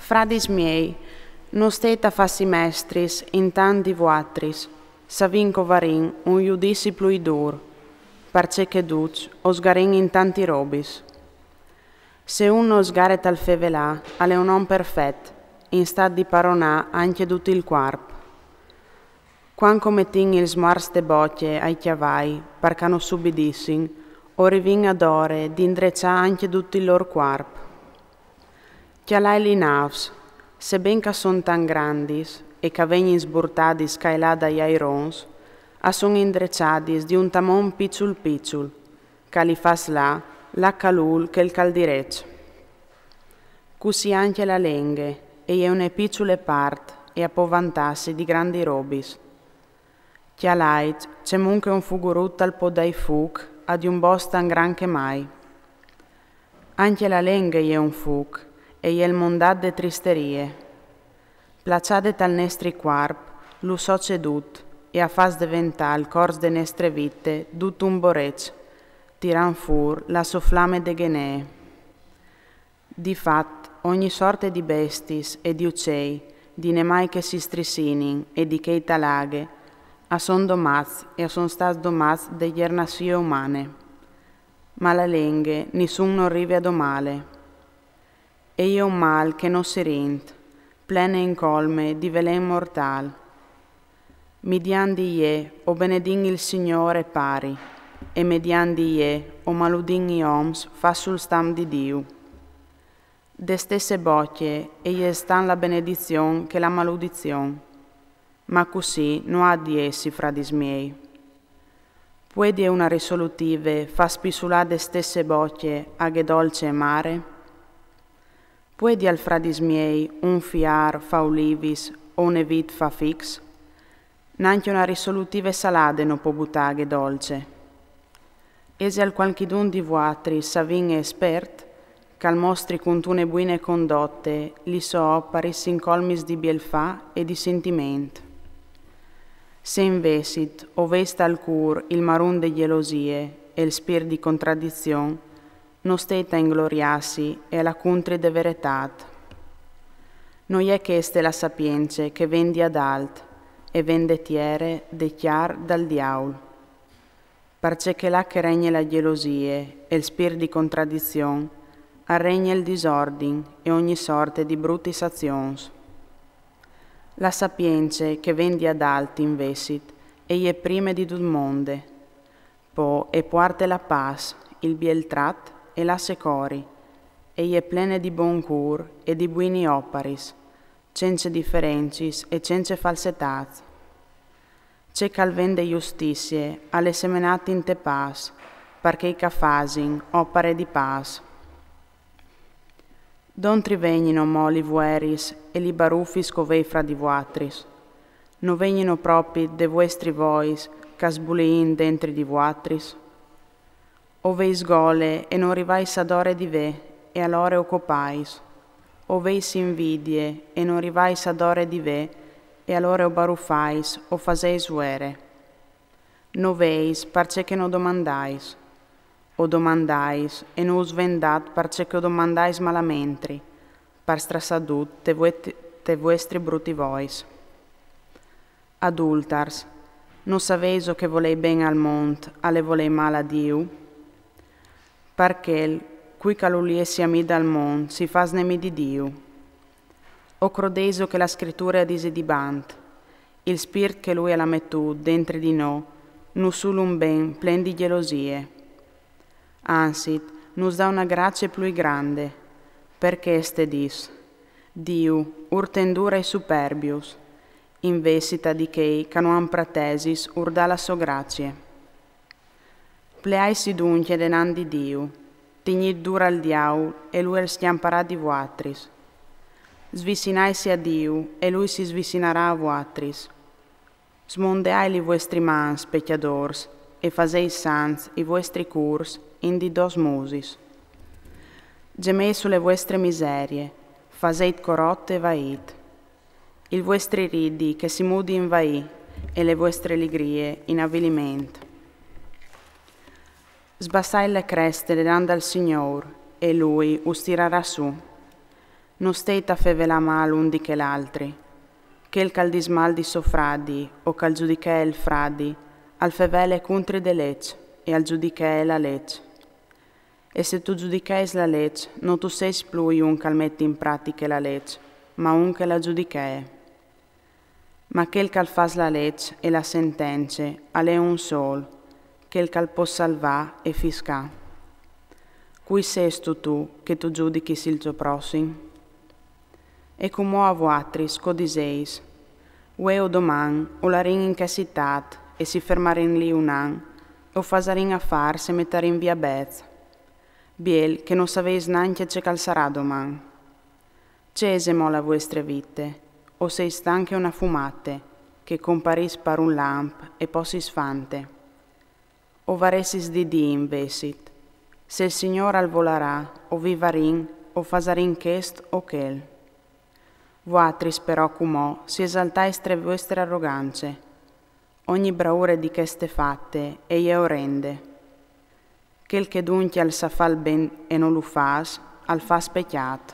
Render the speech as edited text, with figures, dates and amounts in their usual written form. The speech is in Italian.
Fradis miei, non steta fassi mestris in tanti vuatris, savinco varin un iudici pluidur, parce che duc osgarin in tanti robis. Se uno osgaret al fevelà, alle un om perfet, in stat di paronà anche tutto il quarp. Quan come tin il smars de bocce ai chiavai, parcano subidissin, o rivin ad ore d'indreccia anche tutto il lor quarp. Chialai li navs, se ben ca son tan grandis, e ca vegnin sburtadis cailà dai airons, a son indrecciadis di un tamon picciul, ca li fas la calul che il caldirec. Cusì anche la lenghe, e è une picciule part, e a povantassi di grandi robis. Chialait, c'è munche un fugurut al po dai fuc, ad un bostan gran che mai. Anche la lenghe è un fuc, e è il mondat de tristerie. Placade tal nestri quarp, lu so cedut, e a fas diventà il cors de nestre vitte, dut un borec, tiran fur la sofflame de genee. Di fat, ogni sorte di bestis e di uccei, di nemai che si strissinin e di chei talaghe, a son domaz e a son stas domaz de iernassie umane. Ma la lenghe nissun non rive a domale. E io un mal che non si rint, plene incolme di velen mortal. Mediandi ie, o benedin il Signore pari, e mediandi ie, o maludin i oms, fa sul stam di Diu. De stesse bocche, e ie stan la benedizion che la maludizion. Ma così non ha di essi, fradis miei. Puedi una risolutive fa spisulà de stesse bocche aghe dolce e mare? Puedi al fradis miei un fiar fa ulivis o un evit fa fix? Nanche una risolutive salade no può buttaghe dolce. Esi al qualchidun di vuatri savin espert, cal mostri cuntune buine condotte, li so paris incolmis di bielfà e di sentiment. Se invesit, o vesta al cur il marun de gelosie e il spir di contraddizion, non steta ingloriassi e la contri de veretat. Non è che este la sapienze che vendi ad alt e vende tiere de chiar dal diaul. Parce che là che regne la gelosie e il spir di contraddizion, arregna il disordin e ogni sorte di brutis azions. La sapienze che vendi ad alti invesit, e è prime di dud monde, po e puarte la paz, il bieltrat e la secori, e è plene di bon cur e di buini oparis, cence differencis e cence falsetats. C'è cal vende justizie alle semenate in te paz, perché i cafasin opere di paz. Dontri vegnino moli vueris e li barufis covei fra di vuatris. No vegnino propi de vuestri vois cas bulein dentri di vuatris. O veis gole e non rivais adore di ve e allore occupais. O veis invidie e non rivais adore di ve e allore o barufais o faseis uere. No veis parce che no domandais. O domandais e non svendat parce che o domandais malamentri, par strassadut te vuestri bruti vois. Adultars, non saveis o che volei ben al mont, alle volei mal a Diu? Parchel, cui caluliesi a mi dal mont, si fas nemi di Diu. O crodeis o che la scrittura dise di bant, il spirit che lui ha la mettu dentro di no, nu sul un ben plen di gelosie. Ansit, nus dà una grazia più grande, perché este dis, Diu, urtendura e superbius, invesita di chei canuam pratesis urda la so grazie. Pleaisi dunque denan di Diu, tignit dura al diau e lui el schiamparà di vuatris. Svisinaisi a Diu e lui si svisinarà a vuatris. Smondeai li vuestri mans, pecchiadors, e faseis sans i vuestri curs, indi dos musis. Gemei sulle vostre miserie, faseit corotte e vait. Il vuestri ridi che si mudi in vai, e le vostre allegrie in avviliment. Sbassai le creste le dando al Signor, e Lui us tirerà su. non stete a fevela mal un di che l'altri, che il caldismal di sofradi o cal giudiche il fradi, al fevele contri de legge e al giudiche la legge. E se tu giudicheis la legge, non tu sei più un che metti in pratica la legge, ma un che la giudiche. Ma quel che fas la legge e la sentenze, è un sol, che il cal può salvare e fiscà. Cui sei tu che tu giudichi il tuo prossimo? E come a voatris, codiseis, ue o doman, o la ring in che città, e si fermarin lì un an, o fasarin a far se mettarin via bez. Biel che non sapeis neanche ce cal sarà doman. Cesemo la vostre vite, o sei stanche una fumate, che comparis par un lamp e posis fante. O varesis di invesit, se il Signor al volarà, o vivarin, o fasarin chest o quel. Voatris però cumò si esaltais tre vostre arroganze, ogni braure di cheste fatte e je orrende. Quel che dunque al sa fal ben e non lo fas, al fas pecchiat.